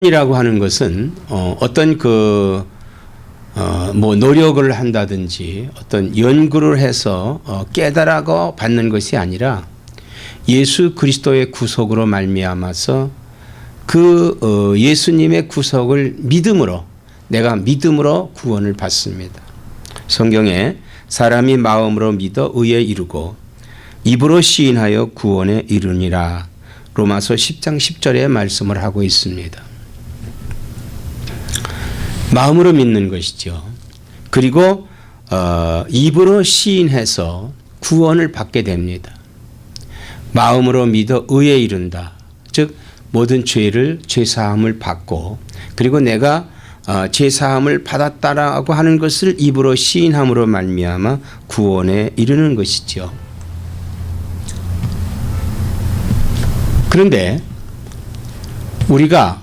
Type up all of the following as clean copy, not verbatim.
이라고 하는 것은 어떤 뭐 노력을 한다든지 어떤 연구를 해서 깨달아고 받는 것이 아니라 예수 그리스도의 구속으로 말미암아서 그 예수님의 구속을 믿음으로 내가 믿음으로 구원을 받습니다. 성경에 사람이 마음으로 믿어 의에 이르고 입으로 시인하여 구원에 이르니라 로마서 10장 10절의 말씀을 하고 있습니다. 마음으로 믿는 것이죠. 그리고 입으로 시인해서 구원을 받게 됩니다. 마음으로 믿어 의에 이른다. 즉 모든 죄사함을 받고 그리고 내가 죄사함을 받았다라고 하는 것을 입으로 시인함으로 말미암아 구원에 이르는 것이죠. 그런데 우리가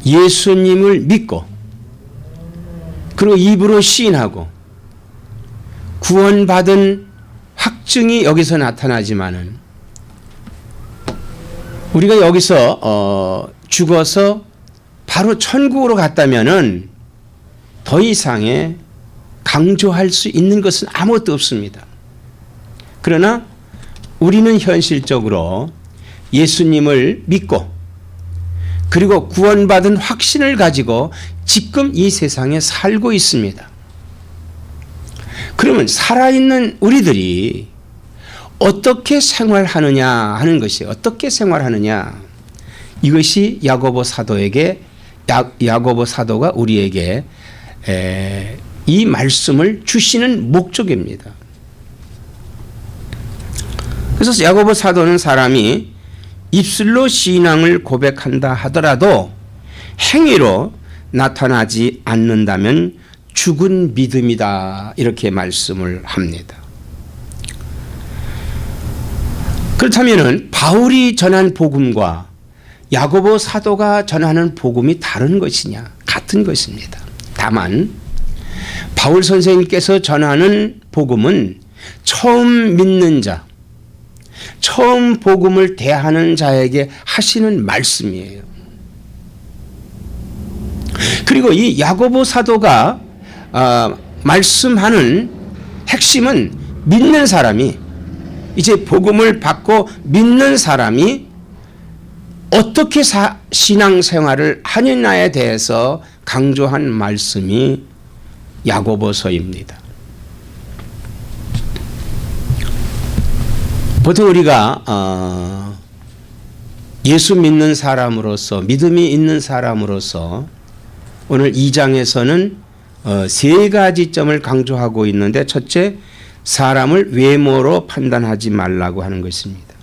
예수님을 믿고 그리고 입으로 시인하고 구원받은 확증이 여기서 나타나지만은 우리가 여기서 죽어서 바로 천국으로 갔다면은 더 이상의 강조할 수 있는 것은 아무것도 없습니다. 그러나 우리는 현실적으로 예수님을 믿고 그리고 구원받은 확신을 가지고 지금 이 세상에 살고 있습니다. 그러면 살아있는 우리들이 어떻게 생활하느냐 하는 것이 어떻게 생활하느냐 이것이 야고보 사도에게 야고보 사도가 우리에게 이 말씀을 주시는 목적입니다. 그래서 야고보 사도는 사람이 입술로 신앙을 고백한다 하더라도 행위로 나타나지 않는다면 죽은 믿음이다 이렇게 말씀을 합니다. 그렇다면 바울이 전한 복음과 야고보 사도가 전하는 복음이 다른 것이냐? 같은 것입니다. 다만 바울 선생님께서 전하는 복음은 처음 믿는 자 처음 복음을 대하는 자에게 하시는 말씀이에요. 그리고 이 야고보 사도가 말씀하는 핵심은 믿는 사람이 이제 복음을 받고 믿는 사람이 어떻게 신앙생활을 하느냐에 대해서 강조한 말씀이 야고보서입니다. 보통 우리가 예수 믿는 사람으로서 믿음이 있는 사람으로서 오늘 2장에서는 세 가지 점을 강조하고 있는데 첫째, 사람을 외모로 판단하지 말라고 하는 것입니다.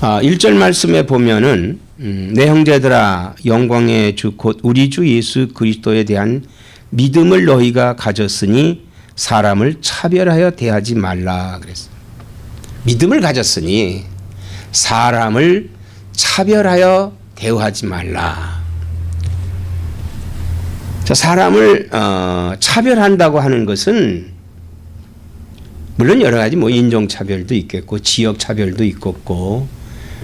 1절 말씀에 보면은 내 형제들아 영광의 주 곧 우리 주 예수 그리스도에 대한 믿음을 너희가 가졌으니 사람을 차별하여 대하지 말라 그랬어요. 믿음을 가졌으니 사람을 차별하여 대우하지 말라. 자, 사람을 차별한다고 하는 것은 물론 여러 가지 뭐 인종차별도 있겠고 지역차별도 있겠고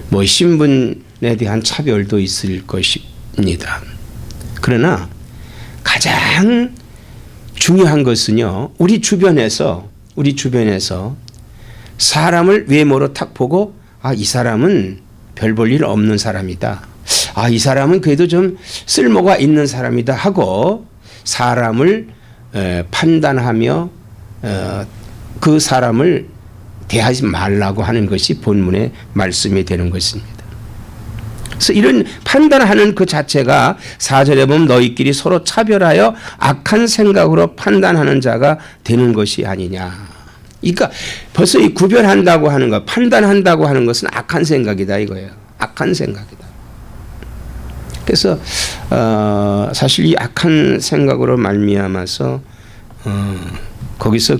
뭐 신분에 대한 차별도 있을 것입니다. 그러나 가장 중요한 것은요, 우리 주변에서 사람을 외모로 탁 보고 이 사람은 별 볼 일 없는 사람이다. 이 사람은 그래도 좀 쓸모가 있는 사람이다 하고 사람을 판단하며 그 사람을 대하지 말라고 하는 것이 본문의 말씀이 되는 것입니다. 그래서 이런 판단하는 그 자체가 4절에 보면 너희끼리 서로 차별하여 악한 생각으로 판단하는 자가 되는 것이 아니냐. 그러니까 벌써 이 구별한다고 하는 것, 판단한다고 하는 것은 악한 생각이다 이거예요. 악한 생각이다. 그래서 사실 이 악한 생각으로 말미암아서 거기서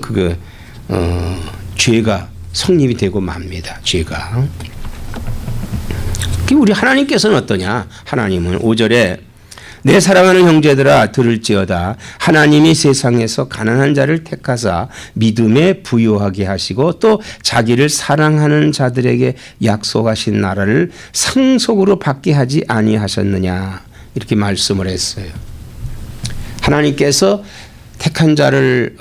죄가 성립이 되고 맙니다. 죄가. 우리 하나님께서는 어떠냐? 하나님은 5절에 내 사랑하는 형제들아 들을지어다. 하나님이 세상에서 가난한 자를 택하사 믿음에 부유하게 하시고 또 자기를 사랑하는 자들에게 약속하신 나라를 상속으로 받게 하지 아니하셨느냐. 이렇게 말씀을 했어요. 하나님께서 택한 자를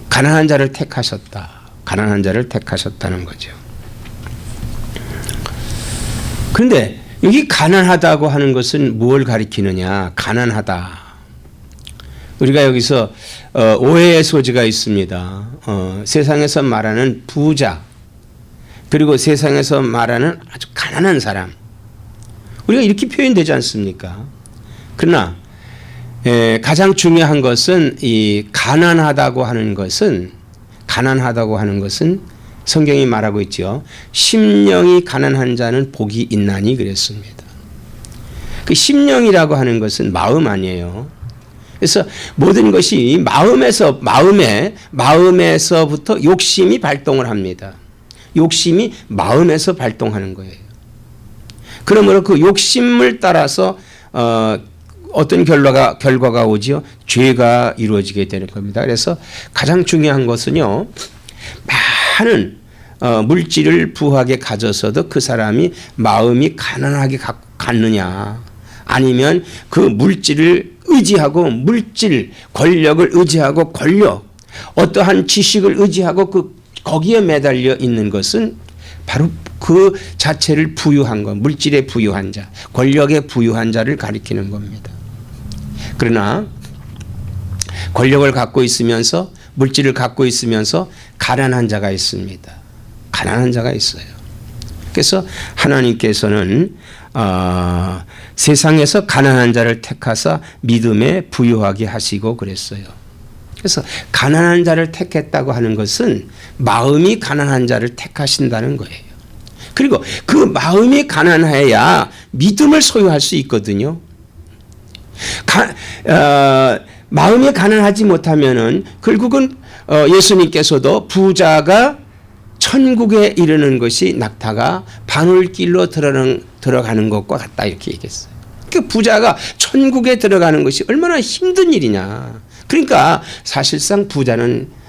가난한 자를 택하셨다. 가난한 자를 택하셨다는 거죠. 그런데 여기 가난하다고 하는 것은 무엇을 가리키느냐? 가난하다. 우리가 여기서 오해의 소지가 있습니다. 세상에서 말하는 부자, 그리고 세상에서 말하는 아주 가난한 사람, 우리가 이렇게 표현되지 않습니까? 그러나 가장 중요한 것은 이 가난하다고 하는 것은 성경이 말하고 있죠. 심령이 가난한 자는 복이 있나니 그랬습니다. 그 심령이라고 하는 것은 마음 아니에요. 그래서 모든 것이 마음에서부터 욕심이 발동을 합니다. 욕심이 마음에서 발동하는 거예요. 그러므로 그 욕심을 따라서 어떤 결과가 오지요? 죄가 이루어지게 되는 겁니다. 그래서 가장 중요한 것은요, 많은 물질을 부하게 가져서도 그 사람이 마음이 가난하게 갖느냐, 아니면 그 물질을 의지하고 권력을 의지하고 어떠한 지식을 의지하고 거기에 매달려 있는 것은 바로 그 자체를 부유한 것, 물질에 부유한 자, 권력에 부유한 자를 가리키는 겁니다. 그러나 권력을 갖고 있으면서 물질을 갖고 있으면서 가난한 자가 있습니다. 가난한 자가 있어요. 그래서 하나님께서는 세상에서 가난한 자를 택하사 믿음에 부유하게 하시고 그랬어요. 그래서 가난한 자를 택했다고 하는 것은 마음이 가난한 자를 택하신다는 거예요. 그리고 그 마음이 가난해야 믿음을 소유할 수 있거든요. 마음이 가난하지 못하면은 결국은 예수님께서도 부자가 천국에 이르는 것이 낙타가 바늘길로 들어가는 것과 같다 이렇게 얘기했어요. 그 부자가 천국에 들어가는 것이 얼마나 힘든 일이냐. 그러니까 사실상 부자는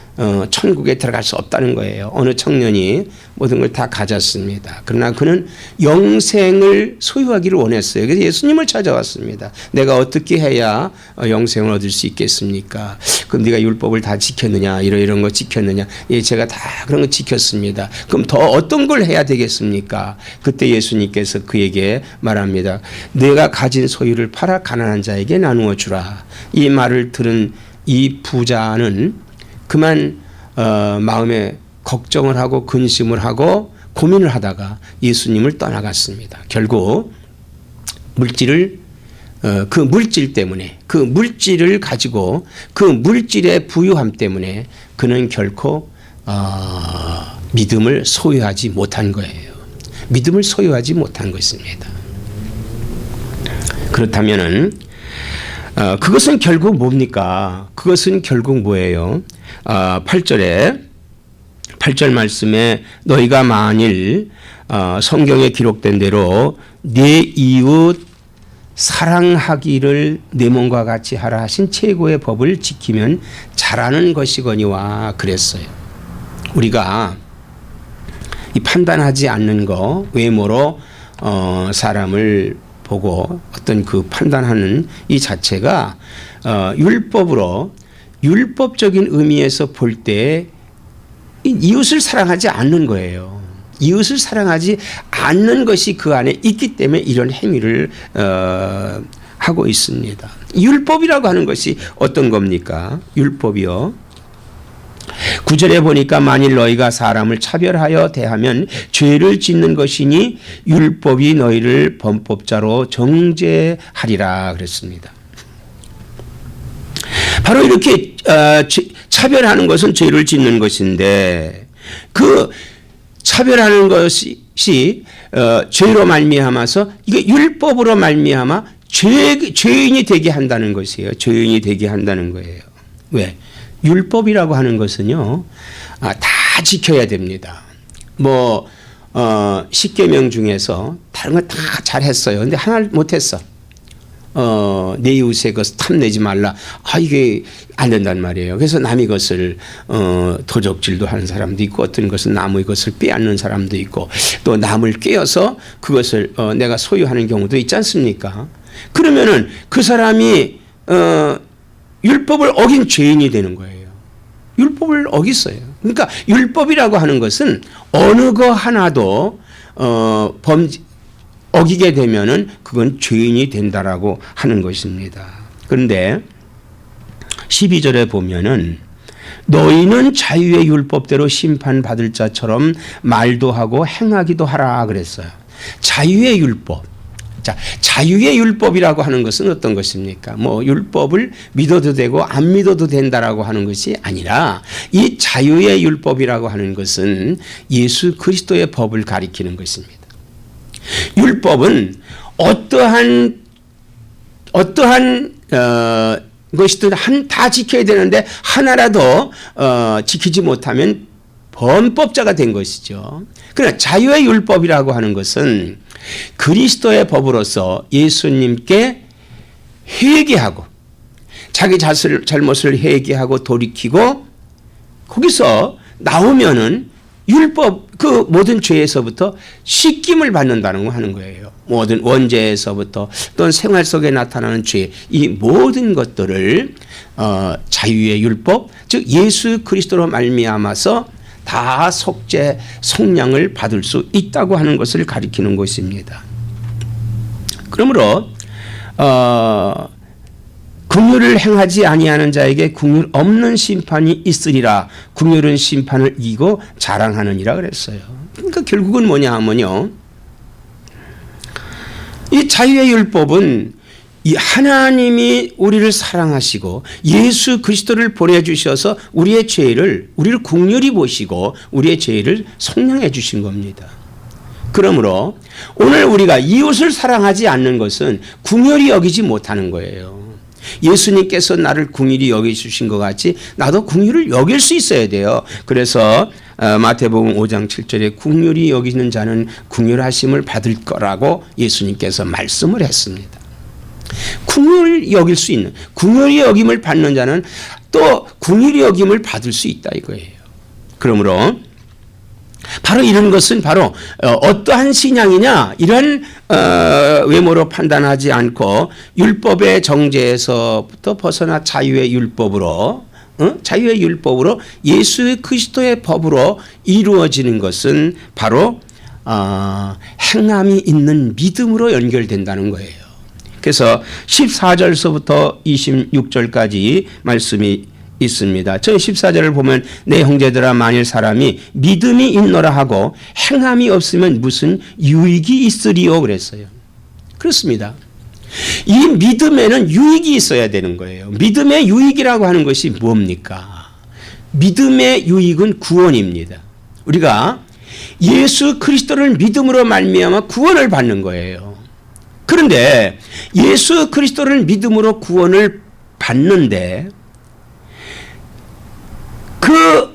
천국에 들어갈 수 없다는 거예요. 어느 청년이 모든 걸 다 가졌습니다. 그러나 그는 영생을 소유하기를 원했어요. 그래서 예수님을 찾아왔습니다. 내가 어떻게 해야 영생을 얻을 수 있겠습니까? 그럼 네가 율법을 다 지켰느냐? 이런 거 지켰느냐? 예, 제가 다 그런 거 지켰습니다. 그럼 더 어떤 걸 해야 되겠습니까? 그때 예수님께서 그에게 말합니다. 내가 가진 소유를 팔아 가난한 자에게 나누어 주라. 이 말을 들은 이 부자는 그만 마음에 걱정을 하고 근심을 하고 고민을 하다가 예수님을 떠나갔습니다. 결국 그 물질 때문에, 그 물질을 가지고 그 물질의 부유함 때문에 그는 결코 믿음을 소유하지 못한 거예요. 믿음을 소유하지 못한 것입니다. 그렇다면은 그것은 결국 뭡니까? 그것은 결국 뭐예요? 8절 말씀에 너희가 만일 성경에 기록된 대로 내 이웃 사랑하기를 내 몸과 같이 하라 하신 최고의 법을 지키면 잘하는 것이거니와 그랬어요. 우리가 이 판단하지 않는 거, 외모로 사람을 보고 어떤 그 판단하는 이 자체가 율법적인 의미에서 볼 때 이웃을 사랑하지 않는 거예요. 이웃을 사랑하지 않는 것이 그 안에 있기 때문에 이런 행위를 하고 있습니다. 율법이라고 하는 것이 어떤 겁니까? 율법이요. 9절에 보니까 만일 너희가 사람을 차별하여 대하면 죄를 짓는 것이니 율법이 너희를 범법자로 정죄하리라 그랬습니다. 바로 이렇게 차별하는 것은 죄를 짓는 것인데 그 차별하는 것이 죄로 말미암아서 이게 율법으로 말미암아 죄인이 되게 한다는 것이에요. 죄인이 되게 한다는 거예요. 왜? 율법이라고 하는 것은요, 다 지켜야 됩니다. 십계명 중에서 다른 거 다 잘했어요. 근데 하나를 못했어. 내 이웃의 것을 탐내지 말라. 이게 안 된단 말이에요. 그래서 남의 것을 도적질도 하는 사람도 있고, 어떤 것은 남의 것을 빼앗는 사람도 있고, 또 남을 꿰어서 그것을 내가 소유하는 경우도 있지 않습니까? 그러면은 그 사람이 율법을 어긴 죄인이 되는 거예요. 율법을 어겼어요. 그러니까 율법이라고 하는 것은 어느 거 하나도 어기게 되면은 그건 죄인이 된다라고 하는 것입니다. 그런데 12절에 보면은 너희는 자유의 율법대로 심판받을 자처럼 말도 하고 행하기도 하라 그랬어요. 자유의 율법. 자, 자유의 율법이라고 하는 것은 어떤 것입니까? 뭐 율법을 믿어도 되고 안 믿어도 된다라고 하는 것이 아니라, 이 자유의 율법이라고 하는 것은 예수 그리스도의 법을 가리키는 것입니다. 율법은 어떠한 것이든 다 지켜야 되는데 하나라도 지키지 못하면 범법자가 된 것이죠. 그러나 자유의 율법이라고 하는 것은 그리스도의 법으로서 예수님께 회개하고 자기 잘못을 회개하고 돌이키고 거기서 나오면은 율법 그 모든 죄에서부터 씻김을 받는다는 거 하는 거예요. 모든 원죄에서부터 또는 생활 속에 나타나는 죄, 이 모든 것들을 자유의 율법, 즉 예수 그리스도로 말미암아서 다 속죄 속량을 받을 수 있다고 하는 것을 가리키는 것입니다. 그러므로 긍휼을 행하지 아니하는 자에게 긍휼 없는 심판이 있으리라. 긍휼은 심판을 이기고 자랑하느니라 그랬어요. 그러니까 결국은 뭐냐 하면요, 이 자유의 율법은 이 하나님이 우리를 사랑하시고 예수 그리스도를 보내주셔서 우리를 긍휼히 보시고 우리의 죄를 속량해 주신 겁니다. 그러므로 오늘 우리가 이웃을 사랑하지 않는 것은 긍휼히 여기지 못하는 거예요. 예수님께서 나를 긍휼히 여겨주신 것 같이 나도 긍휼을 여길 수 있어야 돼요. 그래서 마태복음 5장 7절에 긍휼히 여기는 자는 긍휼하심을 받을 거라고 예수님께서 말씀을 했습니다. 긍휼히 여길 수 있는, 긍휼히 여김을 받는 자는 또 긍휼히 여김을 받을 수 있다 이거예요. 그러므로 바로 이런 것은 바로 어떠한 신앙이냐, 이런 외모로 판단하지 않고 율법의 정죄에서부터 벗어나 자유의 율법으로 예수 그리스도의 법으로 이루어지는 것은 바로 행함이 있는 믿음으로 연결된다는 거예요. 그래서 14절서부터 26절까지 말씀이 있습니다. 저 14절을 보면 내 형제들아 만일 사람이 믿음이 있노라 하고 행함이 없으면 무슨 유익이 있으리요 그랬어요. 그렇습니다. 이 믿음에는 유익이 있어야 되는 거예요. 믿음의 유익이라고 하는 것이 뭡니까? 믿음의 유익은 구원입니다. 우리가 예수 그리스도를 믿음으로 말미암아 구원을 받는 거예요. 그런데 예수 그리스도를 믿음으로 구원을 받는데 그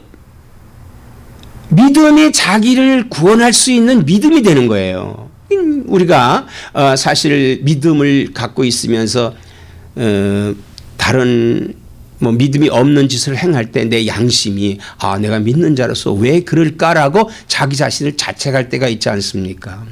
믿음이 자기를 구원할 수 있는 믿음이 되는 거예요. 우리가 사실 믿음을 갖고 있으면서 다른 믿음이 없는 짓을 행할 때 내 양심이 내가 믿는 자로서 왜 그럴까라고 자기 자신을 자책할 때가 있지 않습니까?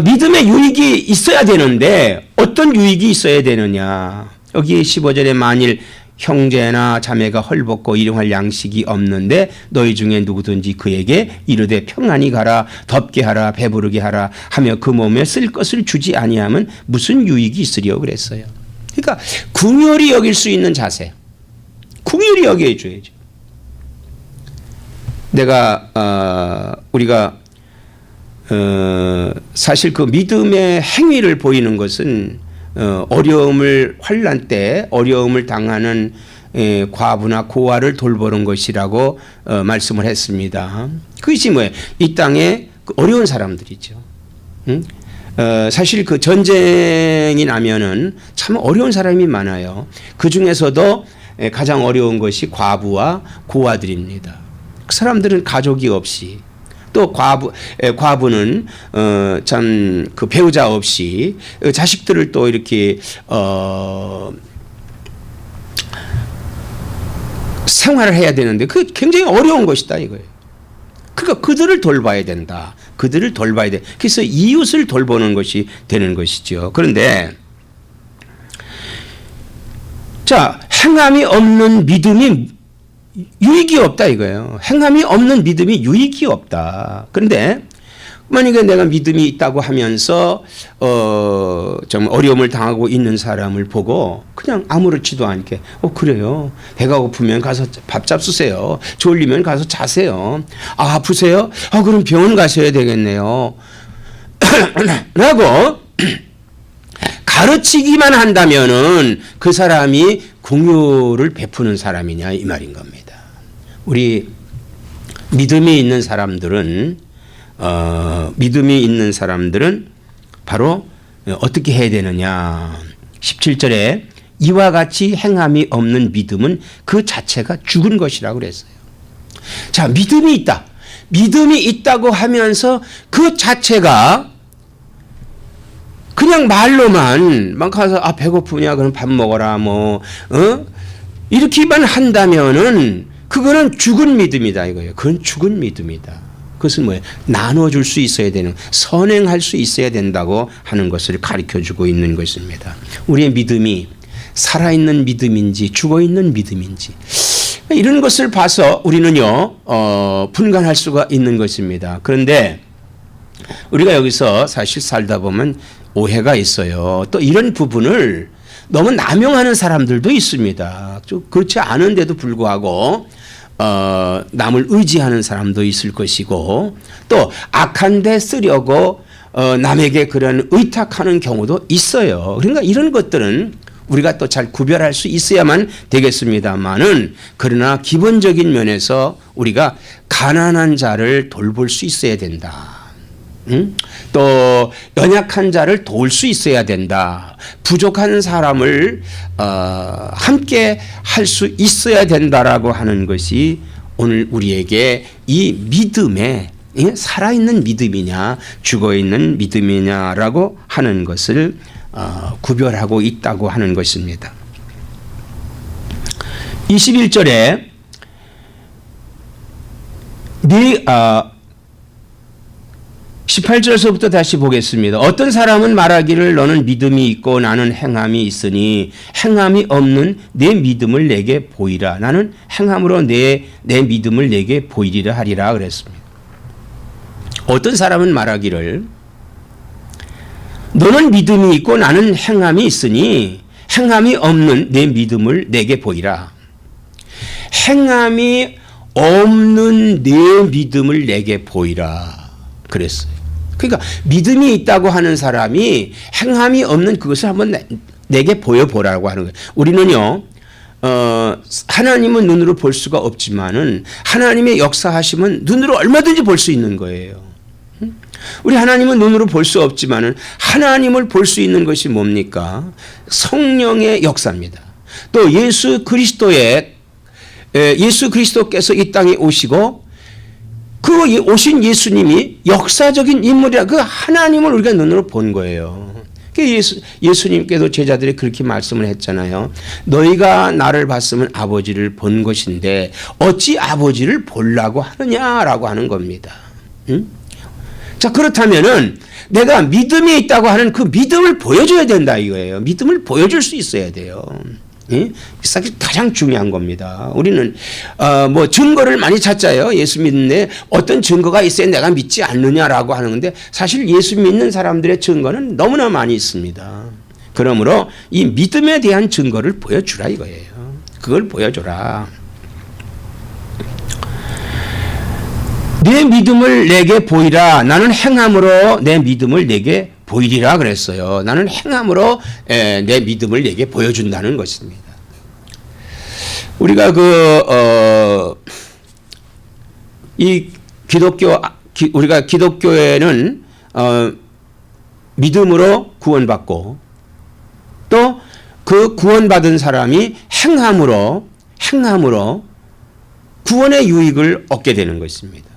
믿음의 유익이 있어야 되는데 어떤 유익이 있어야 되느냐? 여기 15절에 만일 형제나 자매가 헐벗고 일용할 양식이 없는데 너희 중에 누구든지 그에게 이르되 평안히 가라, 덥게 하라, 배부르게 하라 하며 그 몸에 쓸 것을 주지 아니하면 무슨 유익이 있으리요 그랬어요. 그러니까 긍휼히 여길 수 있는 자세, 긍휼히 여겨줘야죠. 우리가 사실 그 믿음의 행위를 보이는 것은 어려움을 환난 때 어려움을 당하는 과부나 고아를 돌보는 것이라고 말씀을 했습니다. 그것이 뭐예요? 이 땅에 어려운 사람들이죠. 사실 그 전쟁이 나면은 참 어려운 사람이 많아요. 그 중에서도 가장 어려운 것이 과부와 고아들입니다. 그 사람들은 가족이 없이 또 과부는 참 그 배우자 없이 자식들을 또 이렇게 생활을 해야 되는데 그 굉장히 어려운 것이다 이거예요. 그러니까 그들을 돌봐야 된다. 그들을 돌봐야 돼. 그래서 이웃을 돌보는 것이 되는 것이죠. 그런데 자, 행함이 없는 믿음이 유익이 없다 이거예요. 행함이 없는 믿음이 유익이 없다. 그런데 만약에 내가 믿음이 있다고 하면서 좀 어려움을 당하고 있는 사람을 보고 그냥 아무렇지도 않게 그래요. 배가 고프면 가서 밥 잡수세요. 졸리면 가서 자세요. 아프세요? 그럼 병원 가셔야 되겠네요. 라고 가르치기만 한다면은 그 사람이 공유를 베푸는 사람이냐 이 말인 겁니다. 우리 믿음이 있는 사람들은 바로 어떻게 해야 되느냐. 17절에 이와 같이 행함이 없는 믿음은 그 자체가 죽은 것이라고 그랬어요. 자, 믿음이 있다. 믿음이 있다고 하면서 그 자체가 그냥 말로만 막 가서 배고프냐 그럼 밥 먹어라 이렇게만 한다면은 그거는 죽은 믿음이다 이거예요. 그건 죽은 믿음이다. 그것은 뭐예요? 나눠줄 수 있어야 되는, 선행할 수 있어야 된다고 하는 것을 가르쳐주고 있는 것입니다. 우리의 믿음이 살아있는 믿음인지 죽어있는 믿음인지 이런 것을 봐서 우리는요 분간할 수가 있는 것입니다. 그런데 우리가 여기서 사실 살다 보면 오해가 있어요. 또 이런 부분을 너무 남용하는 사람들도 있습니다. 그렇지 않은데도 불구하고 남을 의지하는 사람도 있을 것이고 또 악한 데 쓰려고 남에게 그런 의탁하는 경우도 있어요. 그러니까 이런 것들은 우리가 또 잘 구별할 수 있어야만 되겠습니다만은 그러나 기본적인 면에서 우리가 가난한 자를 돌볼 수 있어야 된다. 또 연약한 자를 도울 수 있어야 된다. 부족한 사람을 함께 할 수 있어야 된다라고 하는 것이 오늘 우리에게 이 믿음의 살아있는 믿음이냐 죽어있는 믿음이냐라고 하는 것을 구별하고 있다고 하는 것입니다. 21절에 18절에서부터 다시 보겠습니다. 어떤 사람은 말하기를 너는 믿음이 있고 나는 행함이 있으니 행함이 없는 내 믿음을 내게 보이라. 나는 행함으로 내 믿음을 내게 보이리라 하리라 그랬습니다. 어떤 사람은 말하기를 너는 믿음이 있고 나는 행함이 있으니 행함이 없는 내 믿음을 내게 보이라. 행함이 없는 내 믿음을 내게 보이라 그랬어요. 그러니까 믿음이 있다고 하는 사람이 행함이 없는 그것을 한번 내게 보여보라고 하는 거예요. 우리는요 하나님은 눈으로 볼 수가 없지만은 하나님의 역사하심은 눈으로 얼마든지 볼 수 있는 거예요. 우리 하나님은 눈으로 볼 수 없지만은 하나님을 볼 수 있는 것이 뭡니까? 성령의 역사입니다. 또 예수 그리스도께서 이 땅에 오시고 그 오신 예수님이 역사적인 인물이라 그 하나님을 우리가 눈으로 본 거예요. 예수님께도 제자들이 그렇게 말씀을 했잖아요. 너희가 나를 봤으면 아버지를 본 것인데 어찌 아버지를 보려고 하느냐라고 하는 겁니다. 자, 그렇다면은 내가 믿음이 있다고 하는 그 믿음을 보여줘야 된다 이거예요. 믿음을 보여줄 수 있어야 돼요. 사실 가장 중요한 겁니다. 우리는 뭐 증거를 많이 찾자요. 예수 믿는데 어떤 증거가 있어야 내가 믿지 않느냐라고 하는 건데 사실 예수 믿는 사람들의 증거는 너무나 많이 있습니다. 그러므로 이 믿음에 대한 증거를 보여주라 이거예요. 그걸 보여줘라. 내 믿음을 내게 보이라. 나는 행함으로 내 믿음을 내게 보이리라 그랬어요. 나는 행함으로 내 믿음을 내게 보여준다는 것입니다. 우리가 우리가 기독교에는 믿음으로 구원받고 또 그 구원받은 사람이 행함으로 구원의 유익을 얻게 되는 것입니다.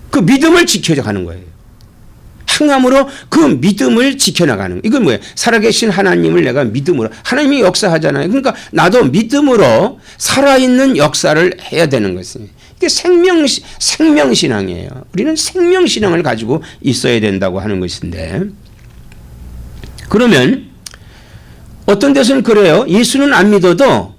그 믿음을 지켜가는 거예요. 행함으로 그 믿음을 지켜나가는. 이건 뭐예요? 살아계신 하나님을 내가 믿음으로, 하나님이 역사하잖아요. 그러니까 나도 믿음으로 살아있는 역사를 해야 되는 것입니다. 이게 생명신앙이에요. 우리는 생명신앙을 가지고 있어야 된다고 하는 것인데, 그러면 어떤 데서는 그래요. 예수는 안 믿어도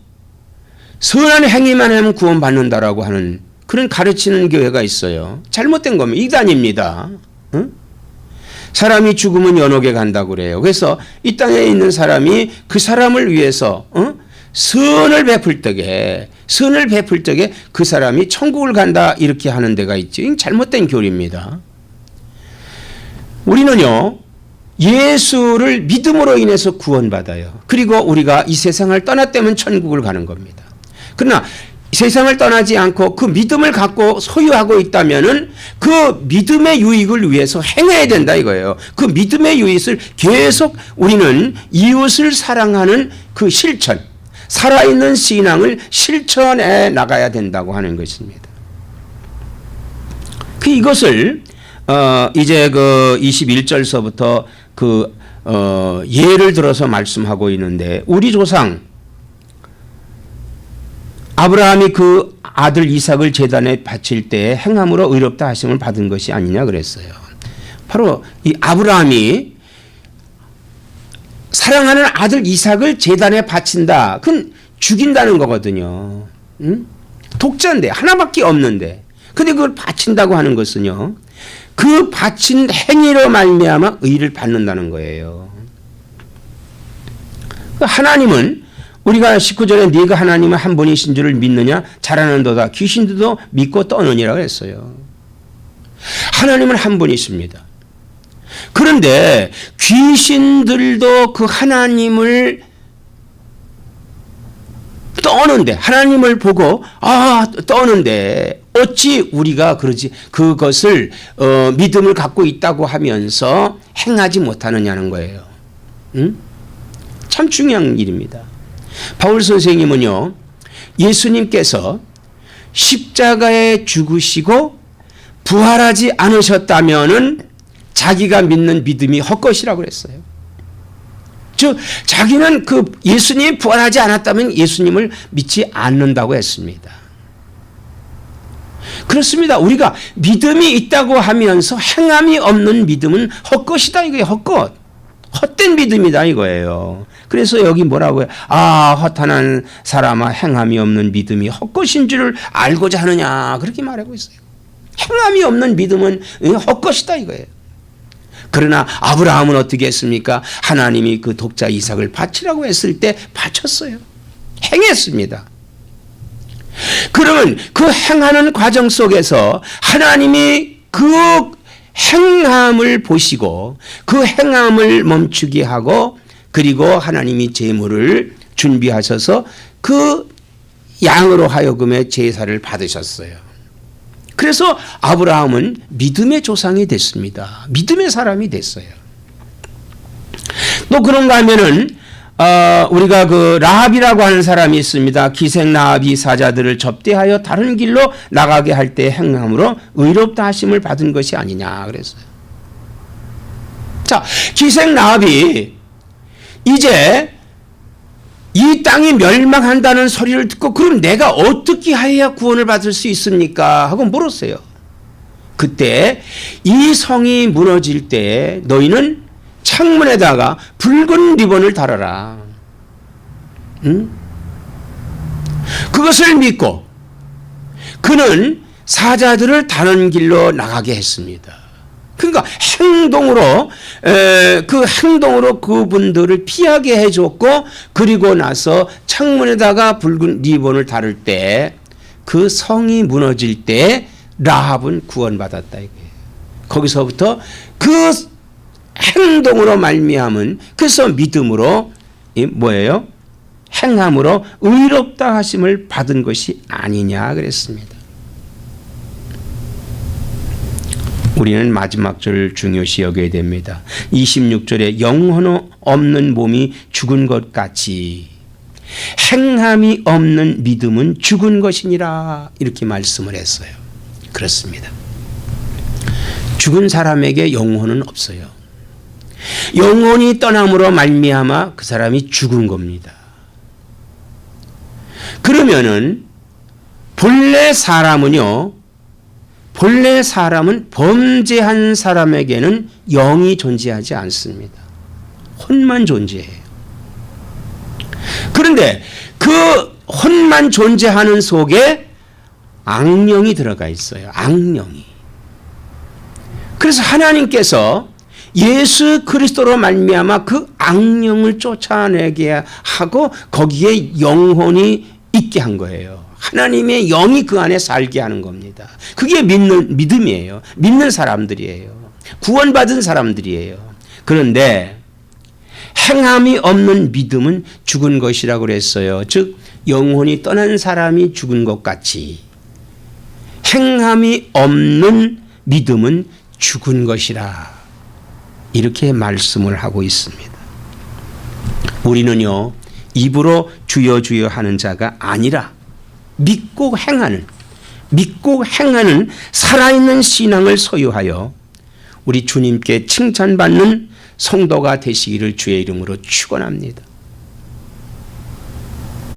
선한 행위만 하면 구원받는다라고 하는 그런 가르치는 교회가 있어요. 잘못된 겁니다. 이단입니다. 응? 사람이 죽으면 연옥에 간다고 그래요. 그래서 이 땅에 있는 사람이 그 사람을 위해서 선을 베풀 적에 그 사람이 천국을 간다 이렇게 하는 데가 있죠. 이건 잘못된 교리입니다. 우리는요, 예수를 믿음으로 인해서 구원받아요. 그리고 우리가 이 세상을 떠났다면 천국을 가는 겁니다. 그러나 세상을 떠나지 않고 그 믿음을 갖고 소유하고 있다면은 그 믿음의 유익을 위해서 행해야 된다 이거예요. 그 믿음의 유익을 계속 우리는 이웃을 사랑하는 그 실천, 살아있는 신앙을 실천해 나가야 된다고 하는 것입니다. 이것을 이제 그 21절서부터 예를 들어서 말씀하고 있는데, 우리 조상 아브라함이 그 아들 이삭을 제단에 바칠 때 행함으로 의롭다 하심을 받은 것이 아니냐 그랬어요. 바로 이 아브라함이 사랑하는 아들 이삭을 제단에 바친다. 그건 죽인다는 거거든요. 응? 독자인데, 하나밖에 없는데. 근데 그걸 바친다고 하는 것은요, 그 바친 행위로 말미암아 의를 받는다는 거예요. 하나님은 우리가 19절에 네가 하나님은 한 분이신 줄을 믿느냐? 잘하는도다. 귀신들도 믿고 떠느니라 했어요. 하나님은 한 분이십니다. 그런데 귀신들도 그 하나님을 떠는데, 하나님을 보고 떠는데 어찌 우리가 그러지 그것을 믿음을 갖고 있다고 하면서 행하지 못하느냐는 거예요. 응? 참 중요한 일입니다. 바울 선생님은요, 예수님께서 십자가에 죽으시고 부활하지 않으셨다면은 자기가 믿는 믿음이 헛것이라고 그랬어요. 즉 자기는 그 예수님이 부활하지 않았다면 예수님을 믿지 않는다고 했습니다. 그렇습니다. 우리가 믿음이 있다고 하면서 행함이 없는 믿음은 헛것이다 이거예요. 헛된 믿음이다 이거예요. 그래서 여기 뭐라고 해요? 허탄한 사람아, 행함이 없는 믿음이 헛것인 줄을 알고자 하느냐, 그렇게 말하고 있어요. 행함이 없는 믿음은 헛것이다 이거예요. 그러나 아브라함은 어떻게 했습니까? 하나님이 그 독자 이삭을 바치라고 했을 때 바쳤어요. 행했습니다. 그러면 그 행하는 과정 속에서 하나님이 그 행함을 보시고 그 행함을 멈추게 하고, 그리고 하나님이 제물을 준비하셔서 그 양으로 하여금의 제사를 받으셨어요. 그래서 아브라함은 믿음의 조상이 됐습니다. 믿음의 사람이 됐어요. 또 그런가 하면은 우리가 그 라합이라고 하는 사람이 있습니다. 기생 라합이 사자들을 접대하여 다른 길로 나가게 할 때 행함으로 의롭다 하심을 받은 것이 아니냐 그랬어요. 자, 기생 라합이 이제 이 땅이 멸망한다는 소리를 듣고, 그럼 내가 어떻게 해야 구원을 받을 수 있습니까? 하고 물었어요. 그때 이 성이 무너질 때 너희는 창문에다가 붉은 리본을 달아라. 응? 그것을 믿고 그는 사자들을 다른 길로 나가게 했습니다. 그러니까 그 행동으로 그분들을 피하게 해줬고, 그리고 나서 창문에다가 붉은 리본을 달을 때 그 성이 무너질 때 라합은 구원받았다 이거예요. 거기서부터 그 행동으로 말미암은, 그래서 믿음으로 뭐예요? 행함으로 의롭다 하심을 받은 것이 아니냐 그랬습니다. 우리는 마지막 절을 중요시 여겨야 됩니다. 26절에 영혼 없는 몸이 죽은 것 같이 행함이 없는 믿음은 죽은 것이니라 이렇게 말씀을 했어요. 그렇습니다. 죽은 사람에게 영혼은 없어요. 영혼이 떠남으로 말미암아 그 사람이 죽은 겁니다. 그러면은 본래 사람은 범죄한 사람에게는 영이 존재하지 않습니다. 혼만 존재해요. 그런데 그 혼만 존재하는 속에 악령이 들어가 있어요. 악령이. 그래서 하나님께서 예수 그리스도로 말미암아 그 악령을 쫓아내게 하고 거기에 영혼이 있게 한 거예요. 하나님의 영이 그 안에 살게 하는 겁니다. 그게 믿음이에요. 믿는 사람들이에요. 구원받은 사람들이에요. 그런데 행함이 없는 믿음은 죽은 것이라고 그랬어요. 즉 영혼이 떠난 사람이 죽은 것 같이 행함이 없는 믿음은 죽은 것이라 이렇게 말씀을 하고 있습니다. 우리는요 입으로 주여 주여 하는 자가 아니라 믿고 행하는 살아있는 신앙을 소유하여 우리 주님께 칭찬받는 성도가 되시기를 주의 이름으로 축원합니다.